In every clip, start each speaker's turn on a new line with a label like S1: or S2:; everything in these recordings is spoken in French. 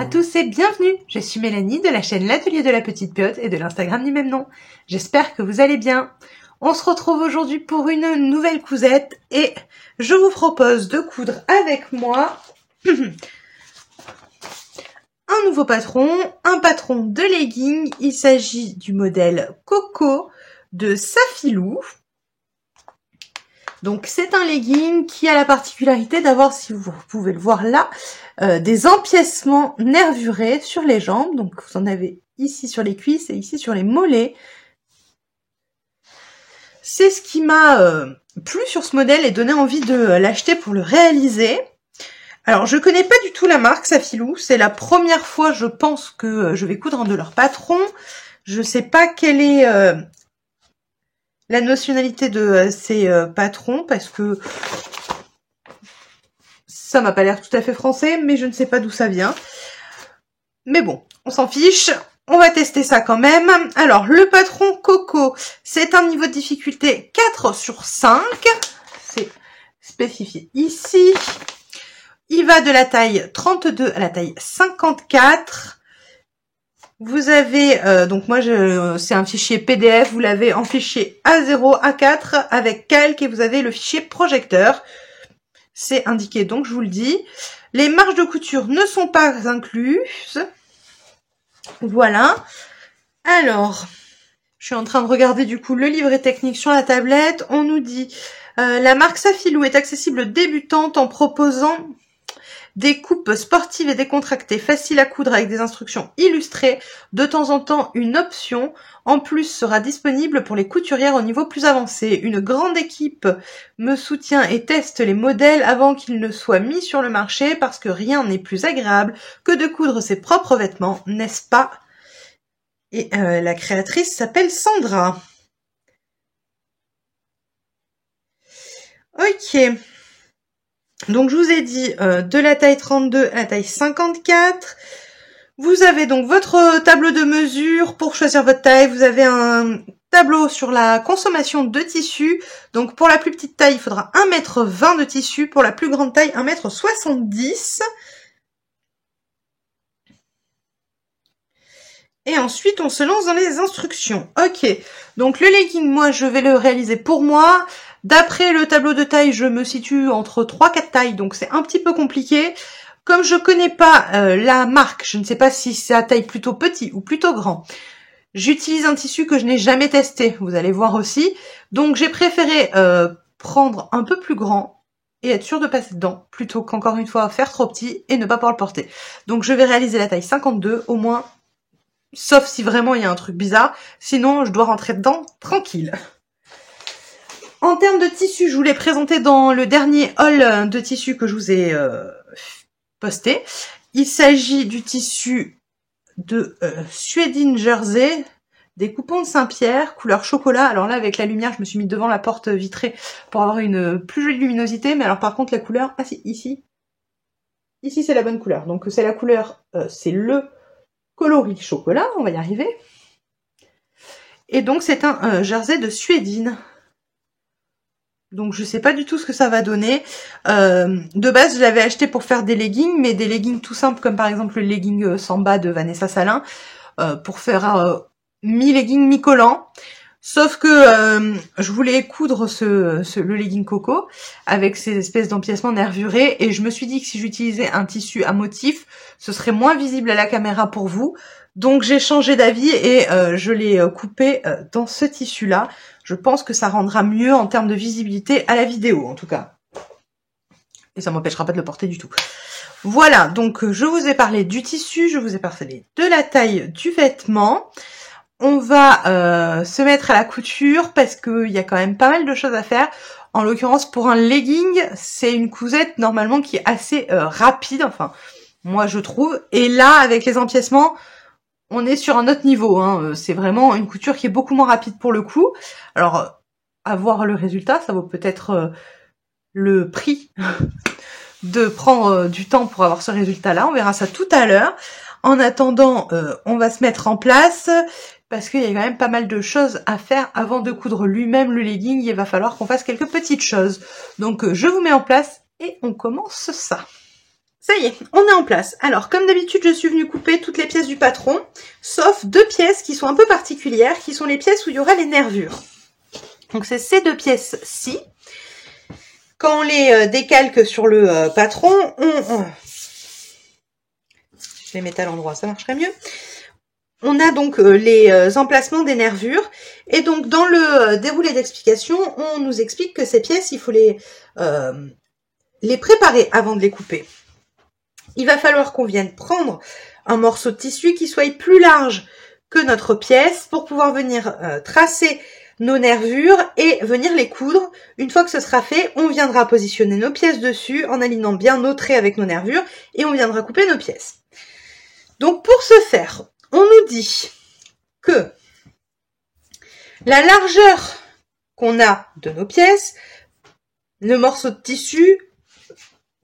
S1: tous et bienvenue. Je suis Mélanie de la chaîne L'Atelier de la Petite Piote et de l'Instagram du même nom. J'espère que vous allez bien. On se retrouve aujourd'hui pour une nouvelle cousette et je vous propose de coudre avec moi un nouveau patron, un patron de legging. Il s'agit du modèle Coco de Safilou. Donc c'est un legging qui a la particularité d'avoir, si vous pouvez le voir là, des empiècements nervurés sur les jambes. Donc vous en avez ici sur les cuisses et ici sur les mollets. C'est ce qui m'a plu sur ce modèle et donné envie de l'acheter pour le réaliser. Alors je connais pas du tout la marque Safilou, c'est la première fois je pense que je vais coudre un de leurs patrons. Je sais pas quelle est la nationalité de ces patrons parce que ça m'a pas l'air tout à fait français, mais je ne sais pas d'où ça vient. Mais bon, on s'en fiche, on va tester ça quand même. Alors, le patron Coco, c'est un niveau de difficulté 4/5. C'est spécifié ici. Il va de la taille 32 à la taille 54. Vous avez, donc moi c'est un fichier PDF, vous l'avez en fichier A0, A4 avec calque et vous avez le fichier projecteur. C'est indiqué, donc je vous le dis. Les marges de couture ne sont pas incluses. Voilà. Alors, je suis en train de regarder du coup le livret technique sur la tablette. On nous dit, la marque Safilou est accessible débutante en proposant des coupes sportives et décontractées, faciles à coudre avec des instructions illustrées. De temps en temps, une option en plus sera disponible pour les couturières au niveau plus avancé. Une grande équipe me soutient et teste les modèles avant qu'ils ne soient mis sur le marché parce que rien n'est plus agréable que de coudre ses propres vêtements, n'est-ce pas? Et la créatrice s'appelle Sandra. Ok. Donc, je vous ai dit de la taille 32 à la taille 54. Vous avez donc votre tableau de mesure pour choisir votre taille. Vous avez un tableau sur la consommation de tissu. Donc, pour la plus petite taille, il faudra 1,20 m de tissu. Pour la plus grande taille, 1,70 m. Et ensuite, on se lance dans les instructions. Ok, donc le legging, moi, je vais le réaliser pour moi. D'après le tableau de taille, je me situe entre 3-4 tailles, donc c'est un petit peu compliqué. Comme je connais pas la marque, je ne sais pas si c'est à taille plutôt petit ou plutôt grand. J'utilise un tissu que je n'ai jamais testé, vous allez voir aussi. Donc j'ai préféré prendre un peu plus grand et être sûre de passer dedans, plutôt qu'encore une fois faire trop petit et ne pas pouvoir le porter. Donc je vais réaliser la taille 52, au moins, sauf si vraiment il y a un truc bizarre. Sinon, je dois rentrer dedans tranquille. En termes de tissu, je vous l'ai présenté dans le dernier haul de tissu que je vous ai posté. Il s'agit du tissu de Suédine Jersey, des coupons de Saint-Pierre, couleur chocolat. Alors là, avec la lumière, je me suis mis devant la porte vitrée pour avoir une plus jolie luminosité. Mais alors par contre, la couleur... Ah si, ici c'est la bonne couleur. Donc c'est la couleur, c'est le coloris chocolat, on va y arriver. Et donc c'est un jersey de Suédine. Donc je sais pas du tout ce que ça va donner. De base, je l'avais acheté pour faire des leggings, mais des leggings tout simples comme par exemple le legging Samba de Vanessa Salin, pour faire mi-legging, mi-collant. Sauf que je voulais coudre le legging Coco avec ces espèces d'empiècements nervurés et je me suis dit que si j'utilisais un tissu à motif, ce serait moins visible à la caméra pour vous. Donc j'ai changé d'avis et je l'ai coupé dans ce tissu-là. Je pense que ça rendra mieux en termes de visibilité à la vidéo en tout cas. Et ça m'empêchera pas de le porter du tout. Voilà, donc je vous ai parlé du tissu, je vous ai parlé de la taille du vêtement. On va se mettre à la couture parce qu'il y a quand même pas mal de choses à faire. En l'occurrence, pour un legging, c'est une cousette normalement qui est assez rapide, enfin, moi je trouve. Et là, avec les empiècements, on est sur un autre niveau. Hein. C'est vraiment une couture qui est beaucoup moins rapide pour le coup. Alors, à voir le résultat, ça vaut peut-être le prix de prendre du temps pour avoir ce résultat-là. On verra ça tout à l'heure. En attendant, on va se mettre en place parce qu'il y a quand même pas mal de choses à faire avant de coudre lui-même le legging. Il va falloir qu'on fasse quelques petites choses. Donc, je vous mets en place et on commence ça. Ça y est, on est en place. Alors, comme d'habitude, je suis venue couper toutes les pièces du patron, sauf deux pièces qui sont un peu particulières, qui sont les pièces où il y aura les nervures. Donc, c'est ces deux pièces-ci. Quand on les décalque sur le patron, je les mets à l'endroit, ça marcherait mieux. On a donc les emplacements des nervures. Et donc, dans le déroulé d'explication, on nous explique que ces pièces, il faut les préparer avant de les couper. Il va falloir qu'on vienne prendre un morceau de tissu qui soit plus large que notre pièce pour pouvoir venir tracer nos nervures et venir les coudre. Une fois que ce sera fait, on viendra positionner nos pièces dessus en alignant bien nos traits avec nos nervures et on viendra couper nos pièces. Donc pour ce faire, on nous dit que la largeur qu'on a de nos pièces, le morceau de tissu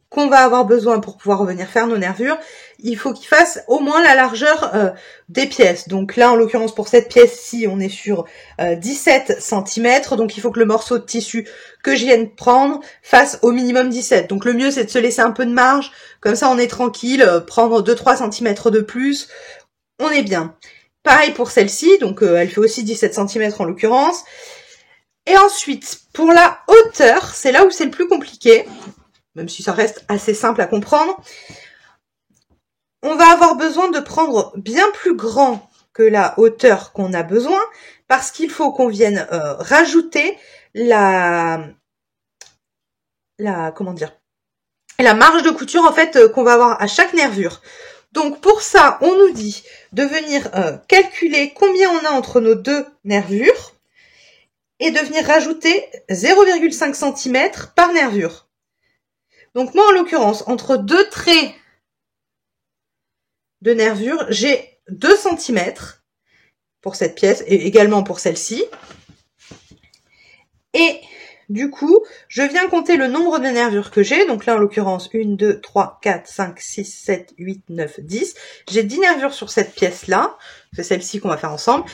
S1: qu'on va avoir besoin pour pouvoir venir faire nos nervures, il faut qu'il fasse au moins la largeur des pièces. Donc là, en l'occurrence, pour cette pièce-ci, on est sur 17 cm. Donc il faut que le morceau de tissu que je vienne prendre fasse au minimum 17. Donc le mieux, c'est de se laisser un peu de marge. Comme ça, on est tranquille. Prendre 2-3 cm de plus, on est bien. Pareil pour celle-ci. Donc elle fait aussi 17 cm en l'occurrence. Et ensuite, pour la hauteur, c'est là où c'est le plus compliqué. Même si ça reste assez simple à comprendre, on va avoir besoin de prendre bien plus grand que la hauteur qu'on a besoin, parce qu'il faut qu'on vienne rajouter la marge de couture en fait qu'on va avoir à chaque nervure. Donc pour ça, on nous dit de venir calculer combien on a entre nos deux nervures et de venir rajouter 0,5 cm par nervure. Donc moi, en l'occurrence, entre deux traits de nervure, j'ai 2 cm pour cette pièce et également pour celle-ci. Et du coup, je viens compter le nombre de nervures que j'ai. Donc là, en l'occurrence, 1, 2, 3, 4, 5, 6, 7, 8, 9, 10. J'ai 10 nervures sur cette pièce-là. C'est celle-ci qu'on va faire ensemble.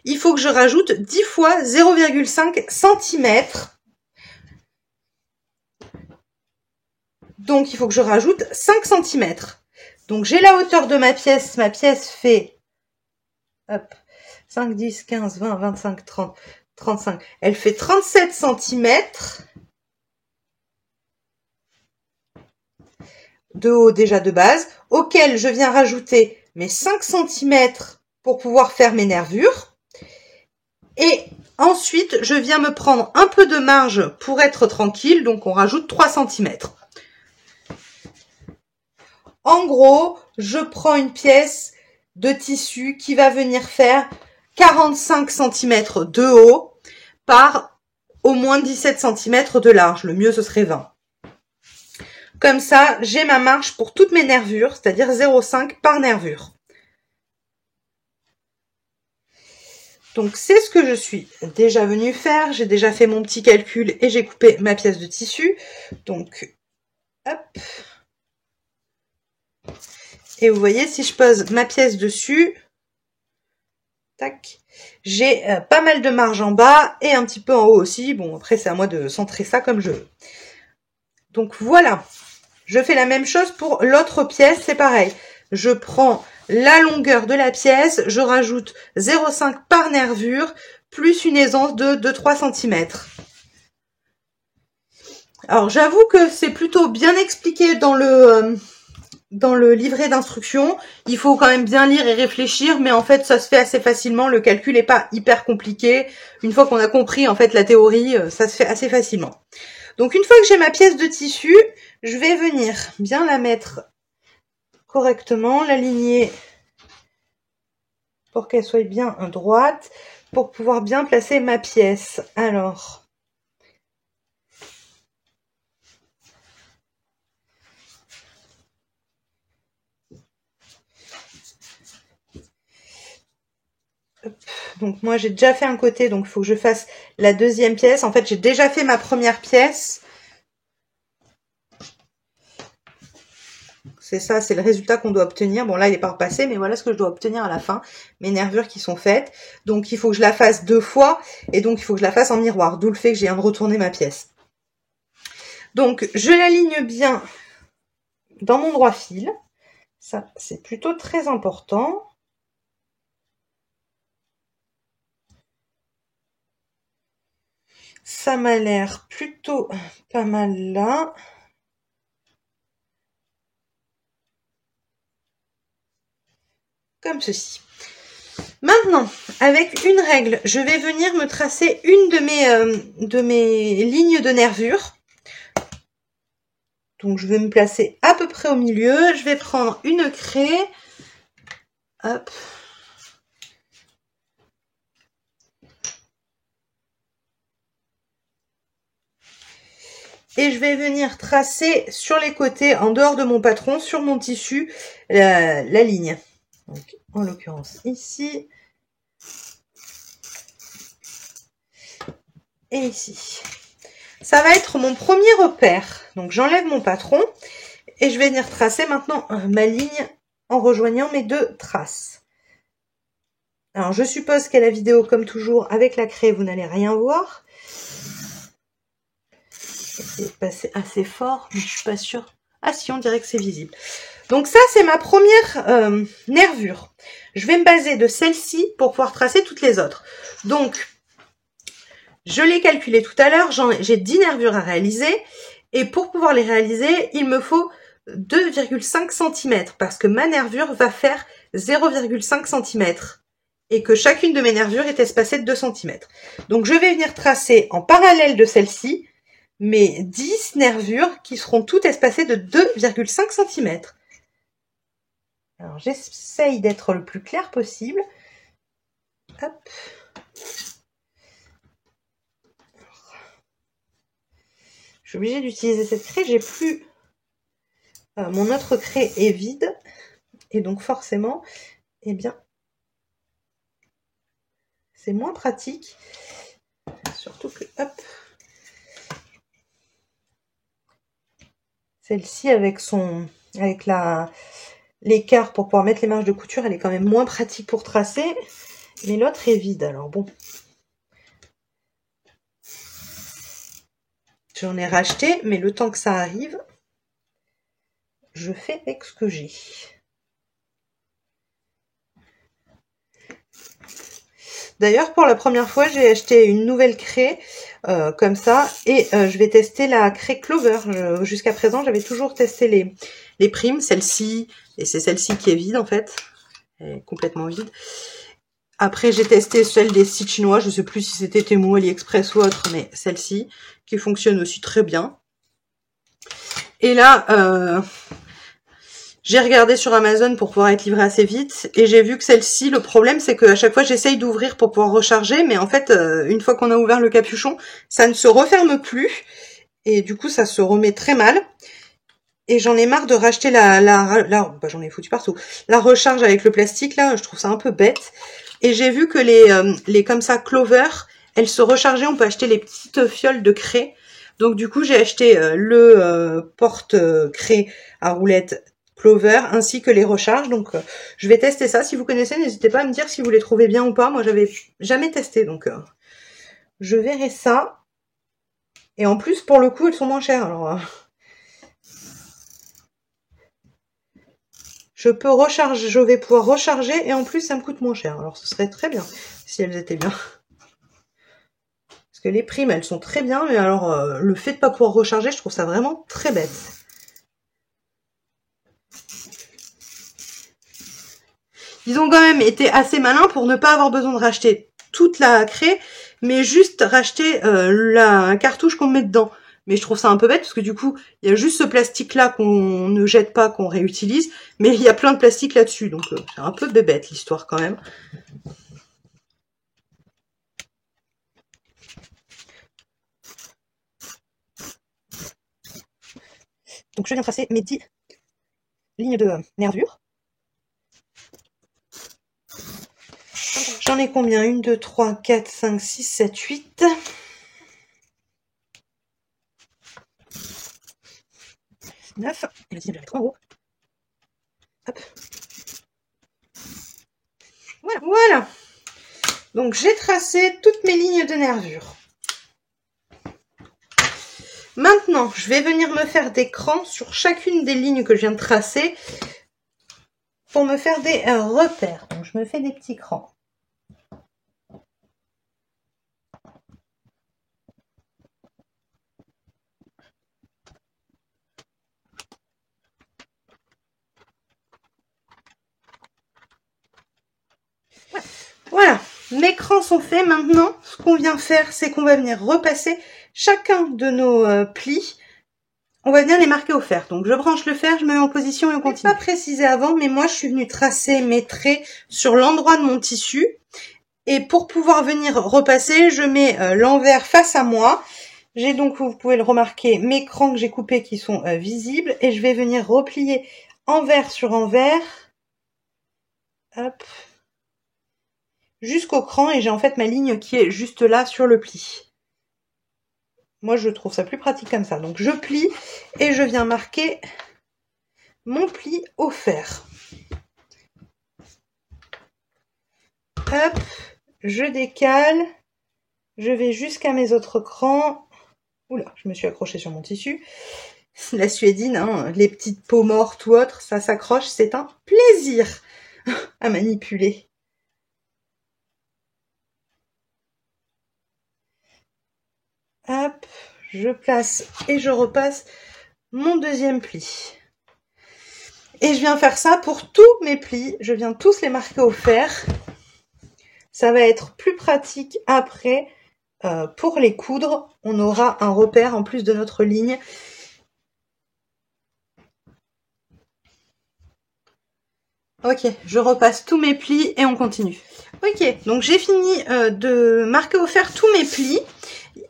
S1: Il faut que je rajoute 10 fois 0,5 cm. Donc, il faut que je rajoute 5 cm. Donc, j'ai la hauteur de ma pièce. Ma pièce fait hop, 5, 10, 15, 20, 25, 30, 35. Elle fait 37 cm de haut déjà de base, auquel je viens rajouter mes 5 cm pour pouvoir faire mes nervures. Et ensuite, je viens me prendre un peu de marge pour être tranquille. Donc, on rajoute 3 cm. En gros, je prends une pièce de tissu qui va venir faire 45 cm de haut par au moins 17 cm de large. Le mieux, ce serait 20. Comme ça, j'ai ma marge pour toutes mes nervures, c'est-à-dire 0,5 par nervure. Donc, c'est ce que je suis déjà venue faire. J'ai déjà fait mon petit calcul et j'ai coupé ma pièce de tissu. Donc, hop. Et vous voyez, si je pose ma pièce dessus, tac, j'ai pas mal de marge en bas et un petit peu en haut aussi. Bon, après, c'est à moi de centrer ça comme je veux. Donc, voilà. Je fais la même chose pour l'autre pièce, c'est pareil. Je prends la longueur de la pièce, je rajoute 0,5 par nervure, plus une aisance de 2-3 cm. Alors, j'avoue que c'est plutôt bien expliqué dans le livret d'instructions. Il faut quand même bien lire et réfléchir, mais en fait, ça se fait assez facilement. Le calcul n'est pas hyper compliqué. Une fois qu'on a compris, en fait, la théorie, ça se fait assez facilement. Donc, une fois que j'ai ma pièce de tissu, je vais venir bien la mettre correctement, l'aligner pour qu'elle soit bien droite, pour pouvoir bien placer ma pièce. Alors, donc moi j'ai déjà fait un côté, donc il faut que je fasse la deuxième pièce. En fait, j'ai déjà fait ma première pièce. C'est ça, c'est le résultat qu'on doit obtenir. Bon, là, il n'est pas repassé, mais voilà ce que je dois obtenir à la fin. Mes nervures qui sont faites. Donc, il faut que je la fasse 2 fois. Et donc, il faut que je la fasse en miroir. D'où le fait que je viens de retourner ma pièce. Donc, je l'aligne bien dans mon droit fil. Ça, c'est plutôt très important. Ça m'a l'air plutôt pas mal là. Comme ceci. Maintenant, avec une règle, je vais venir me tracer une de mes lignes de nervure. Donc, je vais me placer à peu près au milieu. Je vais prendre une craie. Hop. Et je vais venir tracer sur les côtés, en dehors de mon patron, sur mon tissu, la ligne. Donc, en l'occurrence, ici. Et ici. Ça va être mon premier repère. Donc, j'enlève mon patron et je vais venir tracer maintenant ma ligne en rejoignant mes deux traces. Alors, je suppose qu'à la vidéo, comme toujours, avec la craie, vous n'allez rien voir. Essayez de passer assez fort, mais je suis pas sûre. Ah si, on dirait que c'est visible. Donc ça, c'est ma première nervure. Je vais me baser de celle-ci pour pouvoir tracer toutes les autres. Donc, je l'ai calculé tout à l'heure, j'ai 10 nervures à réaliser. Et pour pouvoir les réaliser, il me faut 2,5 cm parce que ma nervure va faire 0,5 cm. Et que chacune de mes nervures est espacée de 2 cm. Donc, je vais venir tracer en parallèle de celle-ci mes 10 nervures qui seront toutes espacées de 2,5 cm. Alors, j'essaye d'être le plus clair possible. Hop. Je suis obligée d'utiliser cette craie. J'ai plus... mon autre craie est vide. Et donc, forcément, eh bien, c'est moins pratique. Surtout que, hop, celle-ci avec l'écart pour pouvoir mettre les marges de couture, elle est quand même moins pratique pour tracer. Mais l'autre est vide, alors bon. J'en ai racheté, mais le temps que ça arrive, je fais avec ce que j'ai. D'ailleurs, pour la première fois, j'ai acheté une nouvelle craie comme ça et je vais tester la craie Clover. Jusqu'à présent, j'avais toujours testé les primes, celle-ci, et c'est celle-ci qui est vide en fait. Elle est complètement vide. Après, j'ai testé celle des sites chinois, je ne sais plus si c'était Temu, AliExpress ou autre, mais celle-ci, qui fonctionne aussi très bien. Et là, j'ai regardé sur Amazon pour pouvoir être livrée assez vite et j'ai vu que celle-ci, le problème c'est qu'à chaque fois j'essaye d'ouvrir pour pouvoir recharger, mais en fait une fois qu'on a ouvert le capuchon, ça ne se referme plus et du coup ça se remet très mal. Et j'en ai marre de racheter bah, j'en ai foutu partout, la recharge avec le plastique là, je trouve ça un peu bête. Et j'ai vu que les comme ça Clover, elles se rechargeaient, on peut acheter les petites fioles de craie. Donc du coup j'ai acheté le porte-craie à roulettes Clover ainsi que les recharges. Donc je vais tester ça. Si vous connaissez, n'hésitez pas à me dire si vous les trouvez bien ou pas. Moi j'avais jamais testé, donc je verrai ça. Et en plus pour le coup elles sont moins chères. Alors je vais pouvoir recharger et en plus ça me coûte moins cher. Alors ce serait très bien si elles étaient bien. Parce que les primes elles sont très bien, mais alors le fait de pas pouvoir recharger, je trouve ça vraiment très bête. Ils ont quand même été assez malins pour ne pas avoir besoin de racheter toute la craie, mais juste racheter la cartouche qu'on met dedans. Mais je trouve ça un peu bête parce que du coup, il y a juste ce plastique-là qu'on ne jette pas, qu'on réutilise, mais il y a plein de plastique là-dessus. Donc c'est un peu bébête l'histoire quand même. Donc je viens tracer mes 10 lignes de nervure. J'en ai combien? 1, 2, 3, 4, 5, 6, 7, 8. 9. Et le 10, je vais mettre en haut. Hop. Voilà, voilà. Donc j'ai tracé toutes mes lignes de nervure. Maintenant, je vais venir me faire des crans sur chacune des lignes que je viens de tracer pour me faire des repères. Donc, je me fais des petits crans. Voilà, mes crans sont faits. Maintenant, ce qu'on vient faire, c'est qu'on va venir repasser chacun de nos plis. On va venir les marquer au fer. Donc, je branche le fer, je me mets en position et on continue. Je n'ai pas précisé avant, mais moi, je suis venue tracer mes traits sur l'endroit de mon tissu. Et pour pouvoir venir repasser, je mets l'envers face à moi. J'ai donc, vous pouvez le remarquer, mes crans que j'ai coupés qui sont visibles. Et je vais venir replier envers sur envers. Hop. Jusqu'au cran et j'ai en fait ma ligne qui est juste là sur le pli. Moi je trouve ça plus pratique comme ça. Donc je plie et je viens marquer mon pli au fer. Hop, je décale, je vais jusqu'à mes autres crans. Oula, je me suis accrochée sur mon tissu. La suédine, hein, les petites peaux mortes ou autres, ça s'accroche, c'est un plaisir à manipuler. Hop, je place et je repasse mon deuxième pli. Et je viens faire ça pour tous mes plis. Je viens tous les marquer au fer. Ça va être plus pratique après pour les coudre. On aura un repère en plus de notre ligne. Ok, je repasse tous mes plis et on continue. Ok, donc j'ai fini de marquer au fer tous mes plis.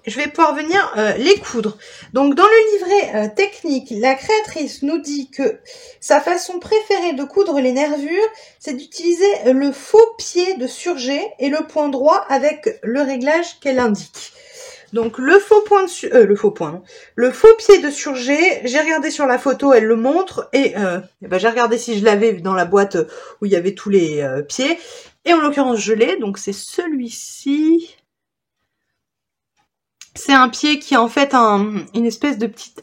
S1: Je vais pouvoir venir les coudre. Donc dans le livret technique, la créatrice nous dit que sa façon préférée de coudre les nervures, c'est d'utiliser le faux pied de surjet et le point droit avec le réglage qu'elle indique. Donc le faux pied de surjet, j'ai regardé sur la photo, elle le montre et j'ai regardé si je l'avais dans la boîte où il y avait tous les pieds et en l'occurrence je l'ai, donc c'est celui-ci. C'est un pied qui est en fait une espèce de petite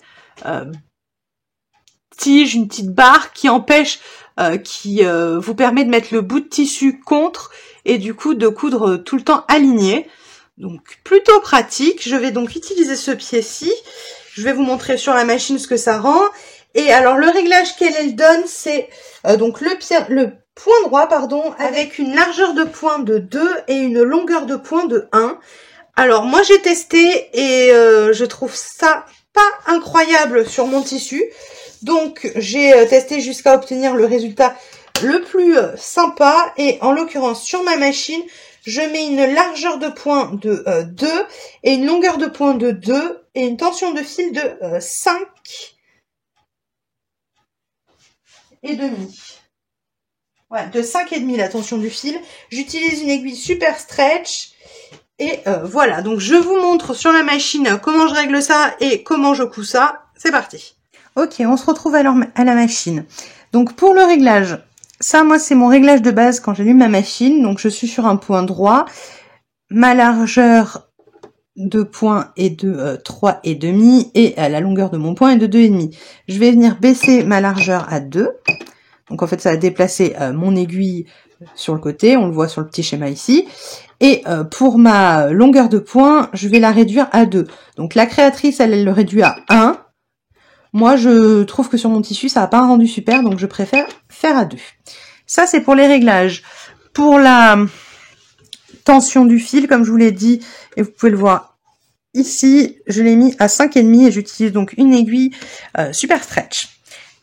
S1: tige, une petite barre qui empêche, qui vous permet de mettre le bout de tissu contre et du coup de coudre tout le temps aligné. Donc plutôt pratique. Je vais donc utiliser ce pied-ci. Je vais vous montrer sur la machine ce que ça rend. Et alors le réglage qu'elle donne, c'est donc le point droit, pardon, avec une largeur de point de 2 et une longueur de point de 1. Alors moi j'ai testé et je trouve ça pas incroyable sur mon tissu. Donc j'ai testé jusqu'à obtenir le résultat le plus sympa. Et en l'occurrence sur ma machine, je mets une largeur de point de 2 et une longueur de point de 2 et une tension de fil de 5 et demi. Ouais, de 5 et demi la tension du fil. J'utilise une aiguille super stretch. Et voilà, donc je vous montre sur la machine comment je règle ça et comment je couds ça. C'est parti. Ok, on se retrouve alors à la machine. Donc pour le réglage, ça moi c'est mon réglage de base quand j'allume ma machine. Donc je suis sur un point droit. Ma largeur de point est de 3,5 et la longueur de mon point est de 2,5. Je vais venir baisser ma largeur à 2. Donc en fait ça va déplacer mon aiguille sur le côté, on le voit sur le petit schéma ici. Et pour ma longueur de point, je vais la réduire à 2. Donc la créatrice, elle le réduit à 1. Moi, je trouve que sur mon tissu, ça n'a pas un rendu super, donc je préfère faire à 2. Ça, c'est pour les réglages. Pour la tension du fil, comme je vous l'ai dit, et vous pouvez le voir ici, je l'ai mis à 5,5 et j'utilise donc une aiguille super stretch.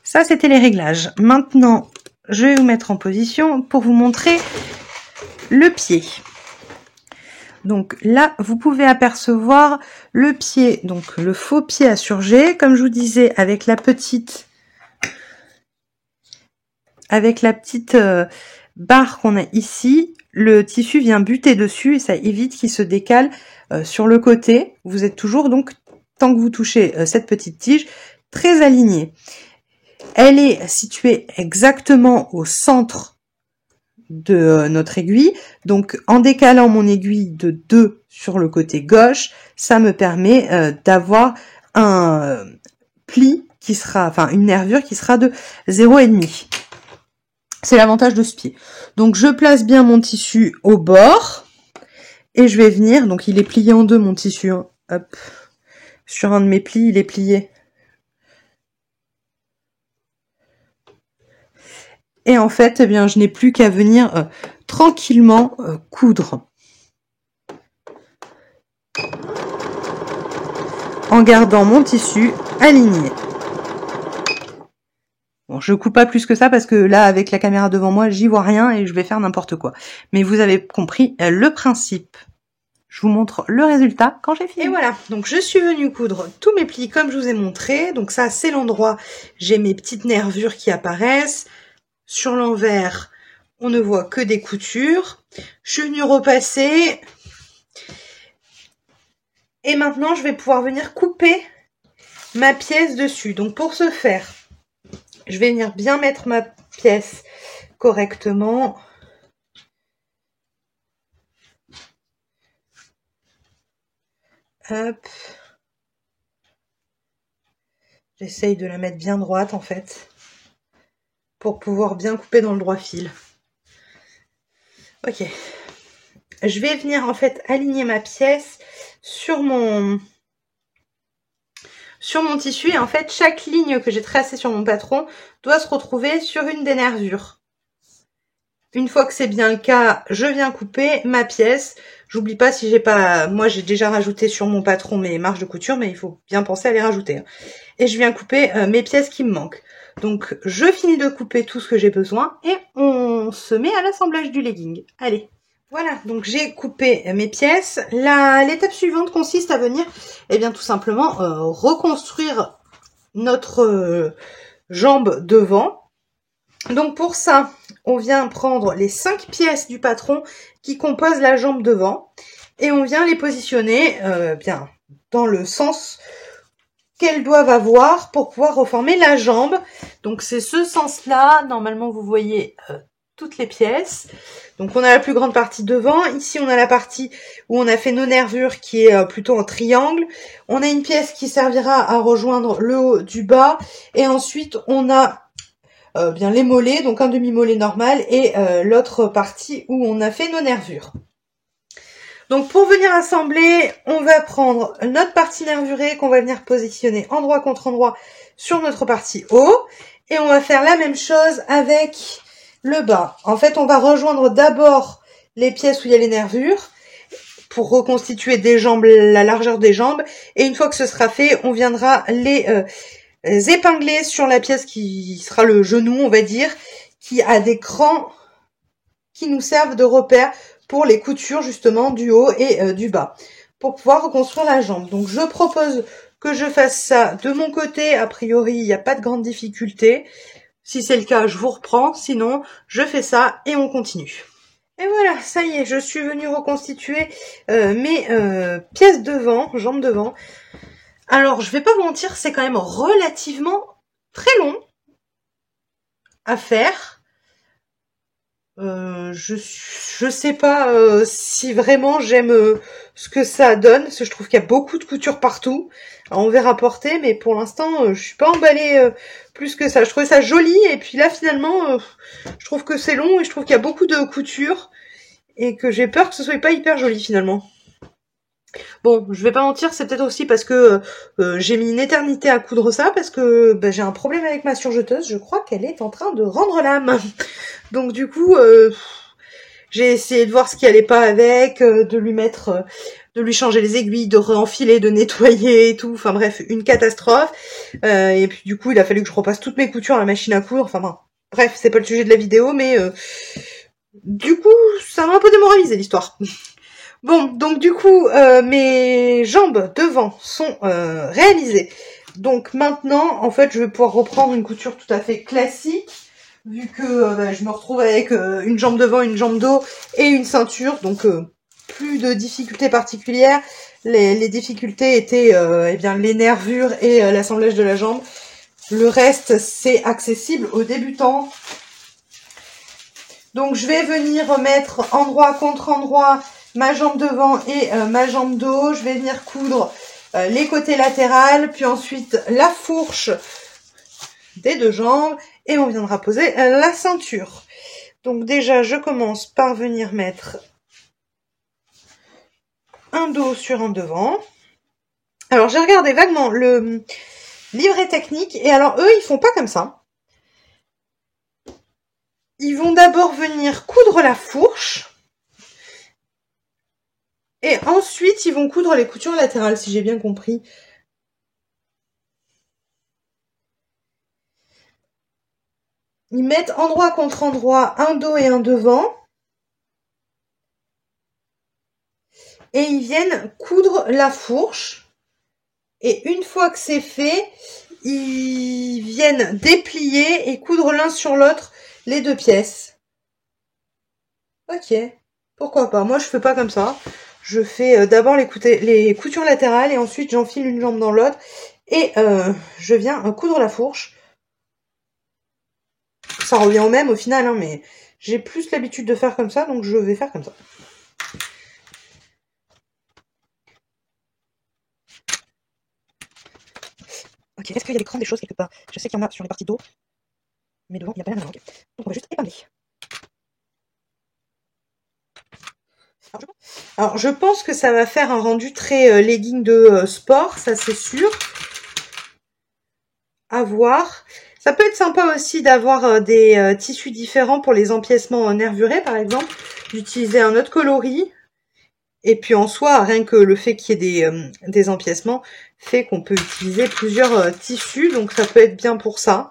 S1: Ça, c'était les réglages. Maintenant, je vais vous mettre en position pour vous montrer le pied. Donc là, vous pouvez apercevoir le pied, donc le faux pied à surjet, comme je vous disais, avec la petite barre qu'on a ici, le tissu vient buter dessus et ça évite qu'il se décale sur le côté. Vous êtes toujours donc, tant que vous touchez cette petite tige, très aligné. Elle est située exactement au centre de notre aiguille, donc en décalant mon aiguille de 2 sur le côté gauche, ça me permet d'avoir un pli qui sera, enfin une nervure qui sera de 0,5. C'est l'avantage de ce pied. Donc je place bien mon tissu au bord et je vais venir, donc il est plié en deux mon tissu, hein. Hop, sur un de mes plis il est plié. Et en fait, eh bien, je n'ai plus qu'à venir tranquillement coudre. En gardant mon tissu aligné. Bon, je coupe pas plus que ça parce que là, avec la caméra devant moi, j'y vois rien et je vais faire n'importe quoi. Mais vous avez compris le principe. Je vous montre le résultat quand j'ai fini. Et voilà, donc je suis venue coudre tous mes plis comme je vous ai montré. Donc ça, c'est l'endroit, j'ai mes petites nervures qui apparaissent. Sur l'envers, on ne voit que des coutures. Je suis venue repasser. Et maintenant, je vais pouvoir venir couper ma pièce dessus. Donc pour ce faire, je vais venir bien mettre ma pièce correctement. Hop. J'essaye de la mettre bien droite en fait, pour pouvoir bien couper dans le droit fil. Ok. Je vais venir en fait aligner ma pièce sur mon tissu et en fait chaque ligne que j'ai tracée sur mon patron doit se retrouver sur une des nervures. Une fois que c'est bien le cas, je viens couper ma pièce. J'oublie pas si j'ai pas... Moi j'ai déjà rajouté sur mon patron mes marges de couture, mais il faut bien penser à les rajouter. Et je viens couper mes pièces qui me manquent. Donc je finis de couper tout ce que j'ai besoin et on se met à l'assemblage du legging. Allez. Voilà, donc j'ai coupé mes pièces. L'étape suivante consiste à venir, eh bien tout simplement, reconstruire notre jambe devant. Donc pour ça, on vient prendre les 5 pièces du patron qui composent la jambe devant et on vient les positionner bien dans le sens qu'elles doivent avoir pour pouvoir reformer la jambe. Donc c'est ce sens-là. Normalement, vous voyez toutes les pièces. Donc on a la plus grande partie devant. Ici, on a la partie où on a fait nos nervures qui est plutôt en triangle. On a une pièce qui servira à rejoindre le haut du bas. Et ensuite, on a bien les mollets, donc un demi-mollet normal et l'autre partie où on a fait nos nervures. Donc pour venir assembler, on va prendre notre partie nervurée qu'on va venir positionner endroit contre endroit sur notre partie haut. Et on va faire la même chose avec le bas. En fait, on va rejoindre d'abord les pièces où il y a les nervures pour reconstituer des jambes, la largeur des jambes. Et une fois que ce sera fait, on viendra les épingler sur la pièce qui sera le genou, on va dire, qui a des crans qui nous servent de repère pour les coutures justement du haut et du bas, pour pouvoir reconstruire la jambe. Donc je propose que je fasse ça de mon côté. A priori, il n'y a pas de grande difficulté. Si c'est le cas, je vous reprends. Sinon, je fais ça et on continue. Et voilà, ça y est, je suis venue reconstituer mes pièces devant, jambes devant. Alors, je vais pas vous mentir, c'est quand même relativement très long à faire. Je sais pas si vraiment j'aime ce que ça donne, parce que je trouve qu'il y a beaucoup de couture partout. Alors, on verra porter, mais pour l'instant, je suis pas emballée plus que ça. Je trouvais ça joli, et puis là, finalement, je trouve que c'est long, et je trouve qu'il y a beaucoup de couture, et que j'ai peur que ce soit pas hyper joli, finalement. Bon, je vais pas mentir, c'est peut-être aussi parce que j'ai mis une éternité à coudre ça, parce que j'ai un problème avec ma surjeteuse, je crois qu'elle est en train de rendre l'âme. Donc du coup, j'ai essayé de voir ce qui allait pas avec, de lui mettre, de lui changer les aiguilles, de réenfiler, de nettoyer et tout, enfin bref, une catastrophe. Et puis du coup, il a fallu que je repasse toutes mes coutures à la machine à coudre, enfin bon, bref, c'est pas le sujet de la vidéo, mais du coup, ça m'a un peu démoralisé l'histoire. Bon, donc du coup, mes jambes devant sont réalisées. Donc maintenant, en fait, je vais pouvoir reprendre une couture tout à fait classique, vu que je me retrouve avec une jambe devant, une jambe dos et une ceinture, donc plus de difficultés particulières. Les difficultés étaient eh bien les nervures et l'assemblage de la jambe. Le reste, c'est accessible aux débutants. Donc je vais venir remettre endroit contre endroit ma jambe devant et ma jambe dos. Je vais venir coudre les côtés latérales, puis ensuite la fourche des deux jambes, et on viendra poser la ceinture. Donc déjà, je commence par venir mettre un dos sur un devant. Alors j'ai regardé vaguement le livret technique, et alors eux, ils font pas comme ça. Ils vont d'abord venir coudre la fourche, et ensuite ils vont coudre les coutures latérales, si j'ai bien compris. Ils mettent endroit contre endroit un dos et un devant. Et ils viennent coudre la fourche. Et une fois que c'est fait, ils viennent déplier et coudre l'un sur l'autre les deux pièces. Ok, pourquoi pas. Moi, je fais pas comme ça. Je fais d'abord les coutures latérales et ensuite j'enfile une jambe dans l'autre. Et je viens coudre la fourche. Ça revient au même au final, hein, mais j'ai plus l'habitude de faire comme ça, donc je vais faire comme ça. Ok, est-ce qu'il y a des crans, des choses quelque part? Je sais qu'il y en a sur les parties d'eau, mais devant, il n'y a pas rien. Okay. Donc on va juste épingler. Alors je pense que ça va faire un rendu très legging de sport, ça c'est sûr. À voir. Ça peut être sympa aussi d'avoir des tissus différents pour les empiècements nervurés, par exemple. D'utiliser un autre coloris. Et puis en soi, rien que le fait qu'il y ait des empiècements fait qu'on peut utiliser plusieurs tissus. Donc ça peut être bien pour ça.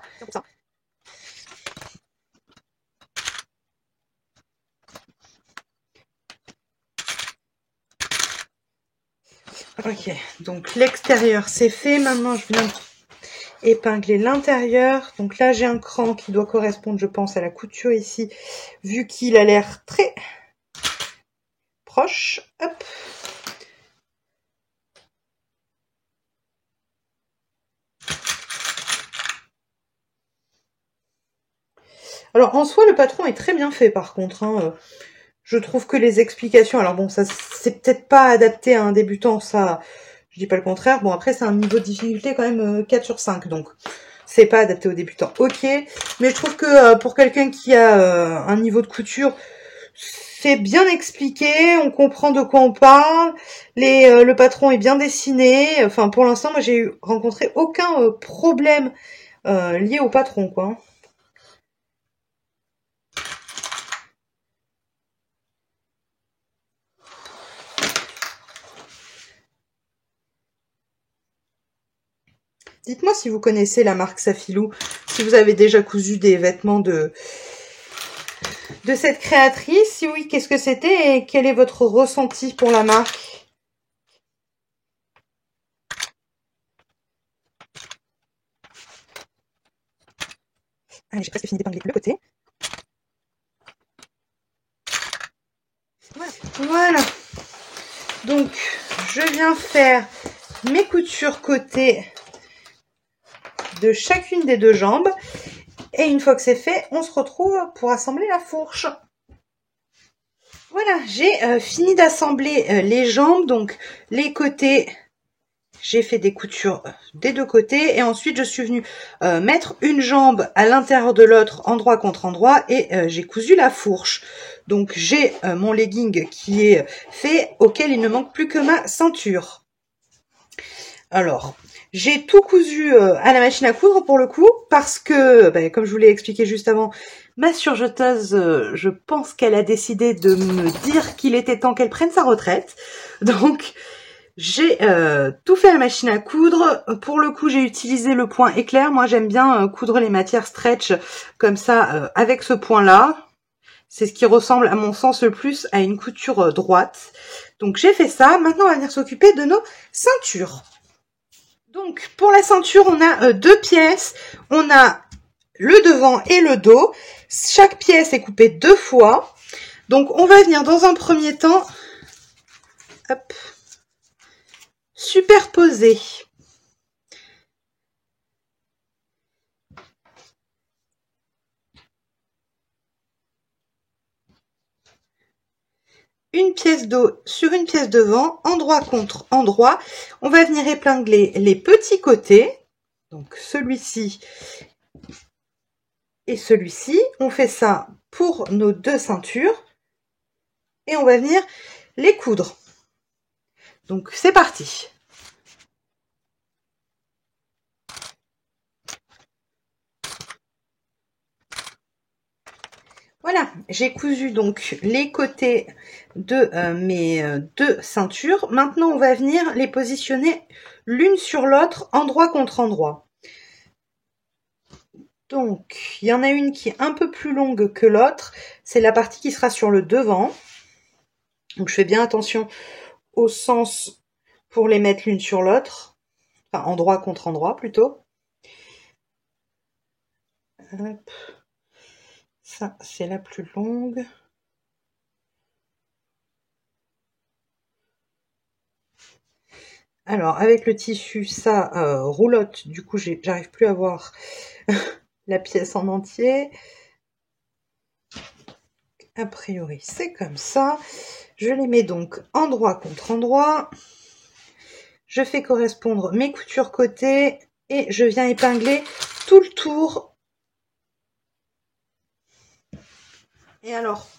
S1: Ok, donc l'extérieur c'est fait. Maintenant je viens épingler l'intérieur. Donc là j'ai un cran qui doit correspondre, je pense, à la couture ici, vu qu'il a l'air très proche. Hop. Alors en soi le patron est très bien fait par contre, hein. Je trouve que les explications, alors bon, ça c'est peut-être pas adapté à un débutant, ça je dis pas le contraire. Bon après c'est un niveau de difficulté quand même 4 sur 5, donc c'est pas adapté aux débutants. Ok, mais je trouve que pour quelqu'un qui a un niveau de couture, c'est bien expliqué, on comprend de quoi on parle, le patron est bien dessiné. Enfin pour l'instant moi j'ai rencontré aucun problème lié au patron, quoi. Dites-moi si vous connaissez la marque Safilou, si vous avez déjà cousu des vêtements de cette créatrice. Si oui, qu'est-ce que c'était et quel est votre ressenti pour la marque? Allez, j'ai presque fini d'épingler le côté. Voilà. Donc, je viens faire mes coutures côté de chacune des deux jambes. Et une fois que c'est fait, on se retrouve pour assembler la fourche. Voilà, j'ai fini d'assembler les jambes. Donc, les côtés, j'ai fait des coutures des deux côtés. Et ensuite, je suis venue mettre une jambe à l'intérieur de l'autre, endroit contre endroit. Et j'ai cousu la fourche. Donc, j'ai mon legging qui est fait, auquel il ne manque plus que ma ceinture. Alors, j'ai tout cousu à la machine à coudre pour le coup, parce que, comme je vous l'ai expliqué juste avant, ma surjeteuse, je pense qu'elle a décidé de me dire qu'il était temps qu'elle prenne sa retraite. Donc, j'ai tout fait à la machine à coudre. Pour le coup, j'ai utilisé le point éclair. Moi, j'aime bien coudre les matières stretch comme ça, avec ce point-là. C'est ce qui ressemble, à mon sens, le plus à une couture droite. Donc, j'ai fait ça. Maintenant, on va venir s'occuper de nos ceintures. Donc, pour la ceinture, on a deux pièces. On a le devant et le dos. Chaque pièce est coupée deux fois. Donc, on va venir dans un premier temps, hop, superposer une pièce d'eau sur une pièce devant, endroit contre endroit. On va venir épingler les petits côtés, donc celui-ci et celui-ci. On fait ça pour nos deux ceintures et on va venir les coudre. Donc c'est parti. Voilà, j'ai cousu donc les côtés de mes deux ceintures. Maintenant, on va venir les positionner l'une sur l'autre, endroit contre endroit. Donc, il y en a une qui est un peu plus longue que l'autre. C'est la partie qui sera sur le devant. Donc, je fais bien attention au sens pour les mettre l'une sur l'autre. Enfin, endroit contre endroit plutôt. Hop. Ça, c'est la plus longue. Alors, avec le tissu, ça roulotte. Du coup, j'arrive plus à voir la pièce en entier. A priori, c'est comme ça. Je les mets donc endroit contre endroit. Je fais correspondre mes coutures côté et je viens épingler tout le tour. Et alors,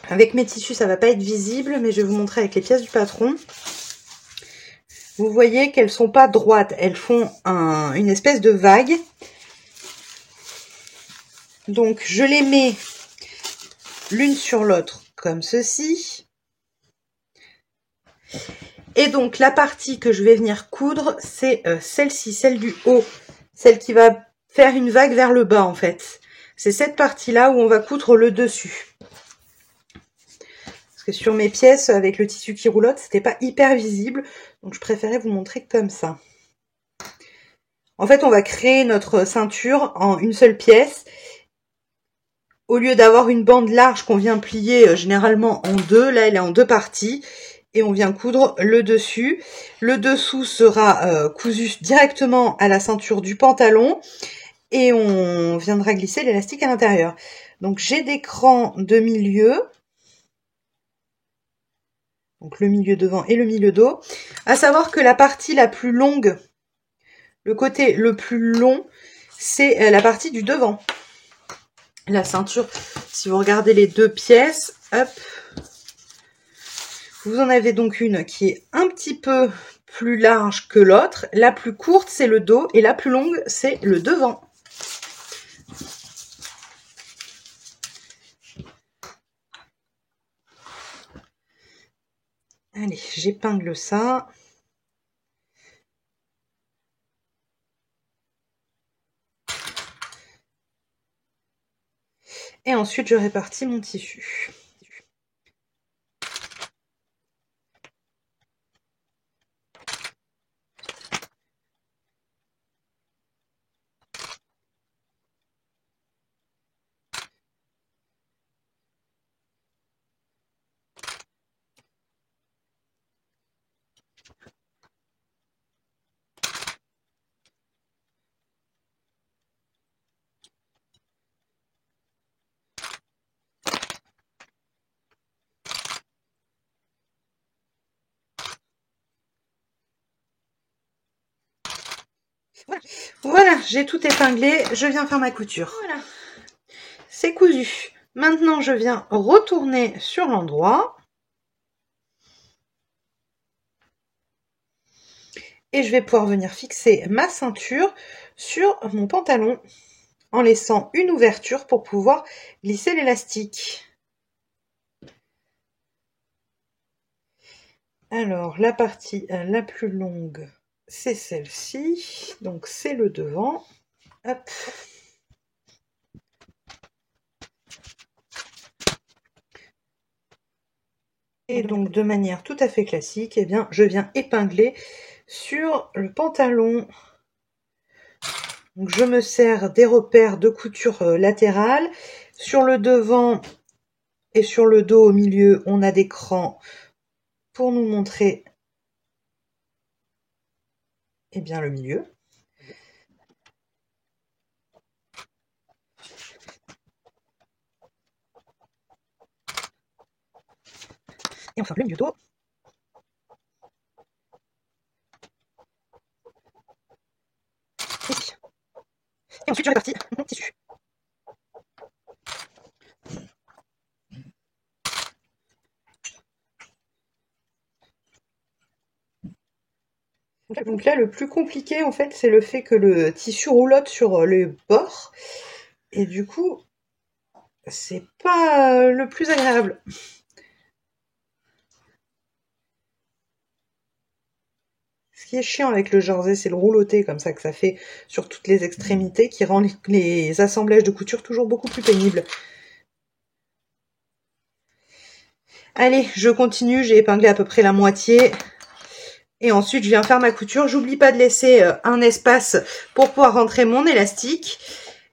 S1: avec mes tissus, ça va pas être visible, mais je vais vous montrer avec les pièces du patron. Vous voyez qu'elles sont pas droites, elles font une espèce de vague. Donc, je les mets l'une sur l'autre comme ceci. Et donc, la partie que je vais venir coudre, c'est celle-ci, celle du haut. Celle qui va faire une vague vers le bas, en fait. C'est cette partie-là où on va coudre le dessus. Parce que sur mes pièces, avec le tissu qui roulotte, c'était pas hyper visible. Donc, je préférais vous montrer comme ça. En fait, on va créer notre ceinture en une seule pièce. Au lieu d'avoir une bande large qu'on vient plier généralement en deux, là, elle est en deux parties. Et on vient coudre le dessus. Le dessous sera cousu directement à la ceinture du pantalon. Et on viendra glisser l'élastique à l'intérieur. Donc, j'ai des crans de milieu. Donc, le milieu devant et le milieu dos. À savoir que la partie la plus longue, le côté le plus long, c'est la partie du devant. La ceinture, si vous regardez les deux pièces, hop, vous en avez donc une qui est un petit peu plus large que l'autre. La plus courte, c'est le dos et la plus longue, c'est le devant. Allez, j'épingle ça. Et ensuite, je répartis mon tissu. Voilà, j'ai tout épinglé, je viens faire ma couture. Voilà, c'est cousu. Maintenant, je viens retourner sur l'endroit. Et je vais pouvoir venir fixer ma ceinture sur mon pantalon en laissant une ouverture pour pouvoir glisser l'élastique. Alors, la partie la plus longue, c'est celle-ci. Donc, c'est le devant. Hop. Et donc, de manière tout à fait classique, eh bien, je viens épingler sur le pantalon. Donc, je me sers des repères de couture latérales. Sur le devant et sur le dos au milieu, on a des crans pour nous montrer eh bien, le milieu. Et enfin le mieux-dos. Ici. Et ensuite je répartis mon tissu. Donc là, le plus compliqué, en fait, c'est le fait que le tissu roulotte sur les bords. Et du coup, c'est pas le plus agréable. Ce qui est chiant avec le jersey, c'est le rouloté comme ça que ça fait sur toutes les extrémités qui rend les assemblages de couture toujours beaucoup plus pénibles. Allez, je continue, j'ai épinglé à peu près la moitié. Et ensuite, je viens faire ma couture. J'oublie pas de laisser un espace pour pouvoir rentrer mon élastique.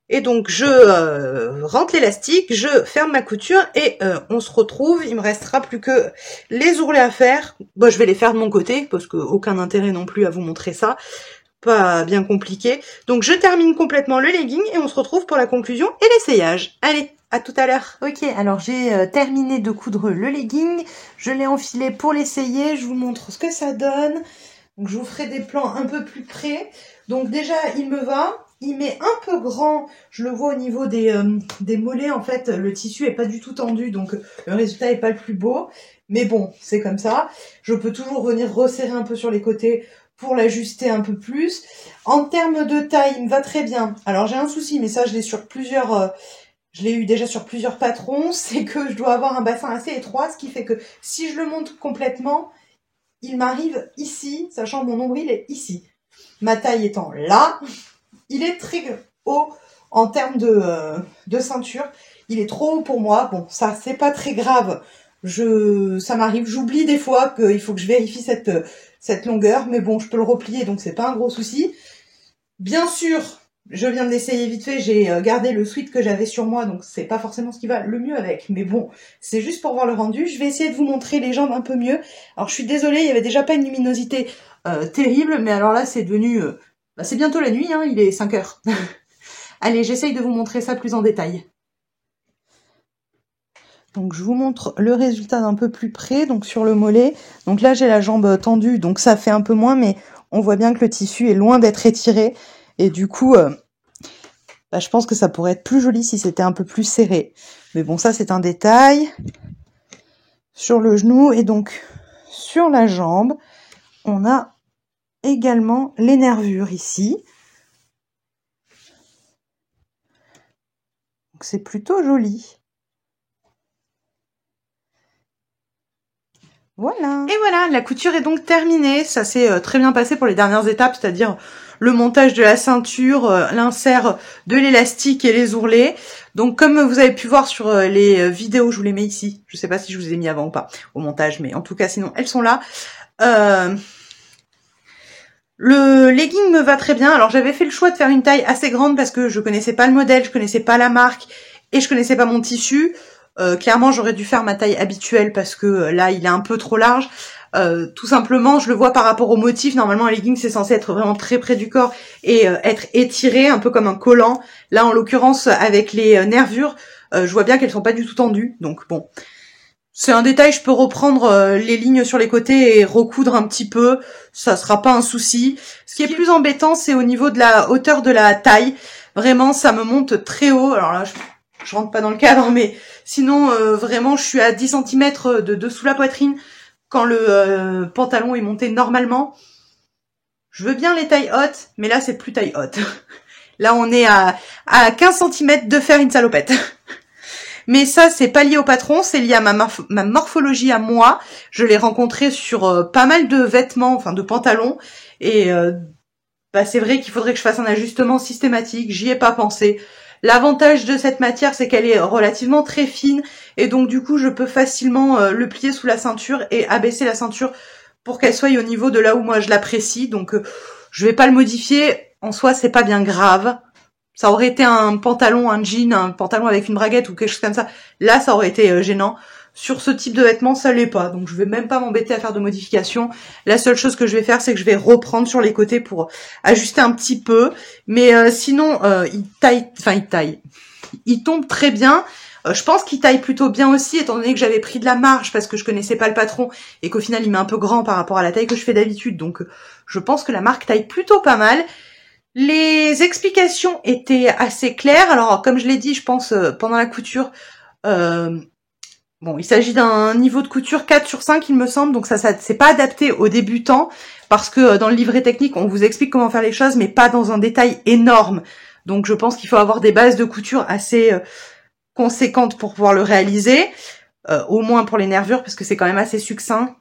S1: Et donc, je rentre l'élastique, je ferme ma couture et on se retrouve. Il me restera plus que les ourlets à faire. Bon, je vais les faire de mon côté parce que aucun intérêt non plus à vous montrer ça. Pas bien compliqué. Donc, je termine complètement le legging et on se retrouve pour la conclusion et l'essayage. Allez, à tout à l'heure. Ok, alors j'ai terminé de coudre le legging. Je l'ai enfilé pour l'essayer. Je vous montre ce que ça donne. Donc, je vous ferai des plans un peu plus près. Donc, déjà, il me va. Il m'est un peu grand. Je le vois au niveau des mollets. En fait, le tissu est pas du tout tendu. Donc, le résultat est pas le plus beau. Mais bon, c'est comme ça. Je peux toujours venir resserrer un peu sur les côtés pour l'ajuster un peu plus. En termes de taille, il me va très bien. Alors, j'ai un souci, mais ça, je l'ai sur plusieurs... je l'ai eu déjà sur plusieurs patrons, c'est que je dois avoir un bassin assez étroit, ce qui fait que si je le monte complètement, il m'arrive ici, sachant que mon nombril est ici. Ma taille étant là, il est très haut en termes de ceinture. Il est trop haut pour moi. Bon, ça, c'est pas très grave. Ça m'arrive, j'oublie des fois qu'il faut que je vérifie cette longueur, mais bon, je peux le replier, donc c'est pas un gros souci. Bien sûr, je viens de l'essayer vite fait, j'ai gardé le sweat que j'avais sur moi, donc c'est pas forcément ce qui va le mieux avec, mais bon, c'est juste pour voir le rendu. Je vais essayer de vous montrer les jambes un peu mieux. Alors je suis désolée, il y avait déjà pas une luminosité terrible, mais alors là c'est devenu... c'est bientôt la nuit, hein, il est 5 heures. Allez, j'essaye de vous montrer ça plus en détail. Donc je vous montre le résultat d'un peu plus près, donc sur le mollet. Donc là j'ai la jambe tendue, donc ça fait un peu moins, mais on voit bien que le tissu est loin d'être étiré. Et du coup, je pense que ça pourrait être plus joli si c'était un peu plus serré. Mais bon, ça c'est un détail. Sur le genou et donc sur la jambe, on a également les nervures ici. Donc c'est plutôt joli. Voilà. Et voilà, la couture est donc terminée. Ça s'est très bien passé pour les dernières étapes, c'est-à-dire le montage de la ceinture, l'insert de l'élastique et les ourlets. Donc comme vous avez pu voir sur les vidéos, je vous les mets ici. Je sais pas si je vous les ai mis avant ou pas au montage, mais en tout cas sinon elles sont là. Le legging me va très bien. Alors j'avais fait le choix de faire une taille assez grande parce que je connaissais pas le modèle, je connaissais pas la marque et je connaissais pas mon tissu. Clairement, j'aurais dû faire ma taille habituelle parce que là, il est un peu trop large. Tout simplement, je le vois par rapport au motif. Normalement, un legging, c'est censé être vraiment très près du corps et être étiré, un peu comme un collant. Là, en l'occurrence, avec les nervures, je vois bien qu'elles sont pas du tout tendues. Donc bon, c'est un détail. Je peux reprendre les lignes sur les côtés et recoudre un petit peu. Ça sera pas un souci. Ce qui est plus embêtant, c'est au niveau de la hauteur de la taille. Vraiment, ça me monte très haut. Alors là, je rentre pas dans le cadre, mais sinon, vraiment, je suis à 10 cm de dessous la poitrine quand le pantalon est monté normalement. Je veux bien les tailles hautes, mais là, c'est plus taille haute. Là, on est à 15 cm de faire une salopette. Mais ça, c'est pas lié au patron, c'est lié à ma morphologie à moi. Je l'ai rencontré sur pas mal de vêtements, enfin de pantalons, et c'est vrai qu'il faudrait que je fasse un ajustement systématique. J'y ai pas pensé. L'avantage de cette matière, c'est qu'elle est relativement très fine et donc du coup, je peux facilement le plier sous la ceinture et abaisser la ceinture pour qu'elle soit au niveau de là où moi je l'apprécie. Donc, je vais pas le modifier. En soi, c'est pas bien grave. Ça aurait été un pantalon, un jean, un pantalon avec une braguette ou quelque chose comme ça. Là, ça aurait été gênant. Sur ce type de vêtements, ça l'est pas. Donc, je vais même pas m'embêter à faire de modifications. La seule chose que je vais faire, c'est que je vais reprendre sur les côtés pour ajuster un petit peu. Mais sinon, il tombe très bien. Je pense qu'il taille plutôt bien aussi, étant donné que j'avais pris de la marge parce que je connaissais pas le patron et qu'au final il m'est un peu grand par rapport à la taille que je fais d'habitude. Donc je pense que la marque taille plutôt pas mal. Les explications étaient assez claires. Alors comme je l'ai dit, je pense pendant la couture, bon, il s'agit d'un niveau de couture 4 sur 5, il me semble, donc ça c'est pas adapté aux débutants, parce que dans le livret technique, on vous explique comment faire les choses, mais pas dans un détail énorme. Donc je pense qu'il faut avoir des bases de couture assez conséquentes pour pouvoir le réaliser, au moins pour les nervures, parce que c'est quand même assez succinct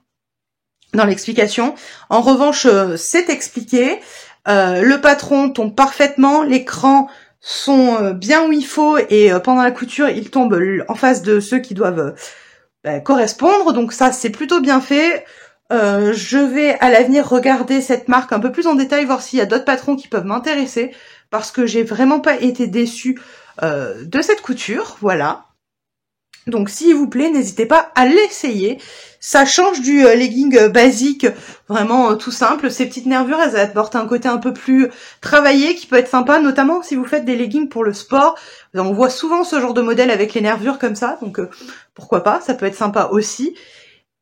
S1: dans l'explication. En revanche, c'est expliqué, le patron tombe parfaitement, les crans sont bien où il faut, et pendant la couture, ils tombent en face de ceux qui doivent correspondre, donc ça c'est plutôt bien fait. Je vais à l'avenir regarder cette marque un peu plus en détail, voir s'il y a d'autres patrons qui peuvent m'intéresser, parce que j'ai vraiment pas été déçue de cette couture, voilà. Donc s'il vous plaît, n'hésitez pas à l'essayer. Ça change du legging basique, vraiment tout simple. Ces petites nervures, elles apportent un côté un peu plus travaillé qui peut être sympa, notamment si vous faites des leggings pour le sport. On voit souvent ce genre de modèle avec les nervures comme ça, donc pourquoi pas, ça peut être sympa aussi.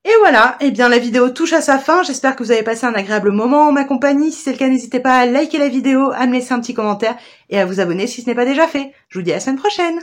S1: Et voilà, eh bien la vidéo touche à sa fin, j'espère que vous avez passé un agréable moment en ma compagnie. Si c'est le cas, n'hésitez pas à liker la vidéo, à me laisser un petit commentaire et à vous abonner si ce n'est pas déjà fait. Je vous dis à la semaine prochaine.